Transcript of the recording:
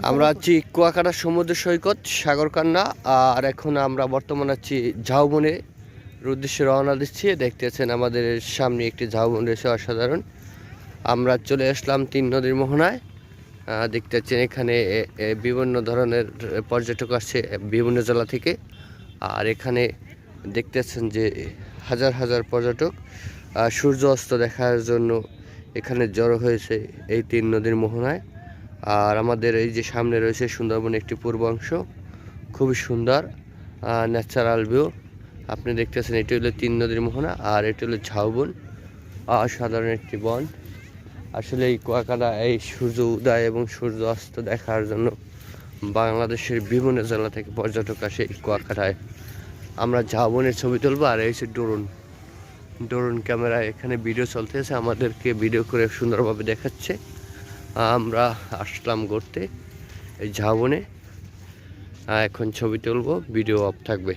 আমরা আছি কুয়াকাটা সমুদ্র সৈকত সাগরকান্না। আর এখন আমরা বর্তমানে আছি ঝাউবনের উদ্দেশ্যে রওনা দিচ্ছি। দেখতেছেন আমাদের সামনে একটি ঝাউবন রয়েছে অসাধারণ। আমরা চলে আসলাম তিন নদীর মোহনায়। দেখতেছেন এখানে বিভিন্ন ধরনের পর্যটক আসছে বিভিন্ন জেলা থেকে। আর এখানে দেখতেছেন যে হাজার হাজার পর্যটক সূর্য অস্ত দেখার জন্য এখানে জড়ো হয়েছে এই তিন নদীর মোহনায়। আর আমাদের এই যে সামনে রয়েছে সুন্দরবন একটি পূর্বাংশ, খুবই সুন্দর ন্যাচারাল ভিউ। আপনি দেখতেছেন এটি হলো তিন নদীর মোহনা আর এটি হলো ঝাউবন, অসাধারণ একটি বন। আসলে এই কুয়াকাটা এই সূর্য উদয় এবং সূর্য অস্ত দেখার জন্য বাংলাদেশের বিভিন্ন জেলা থেকে পর্যটক আসে এই কুয়াকাটায়। আমরা ঝাউবনের ছবি তুলবো। আর এই হচ্ছে ড্রোন ক্যামেরা, এখানে ভিডিও চলতেছে, আমাদেরকে ভিডিও করে সুন্দরভাবে দেখাচ্ছে। আমরা আসলাম ঘুরতে এই ঝাউবনে। এখন ছবি তুলবো, ভিডিও অফ থাকবে।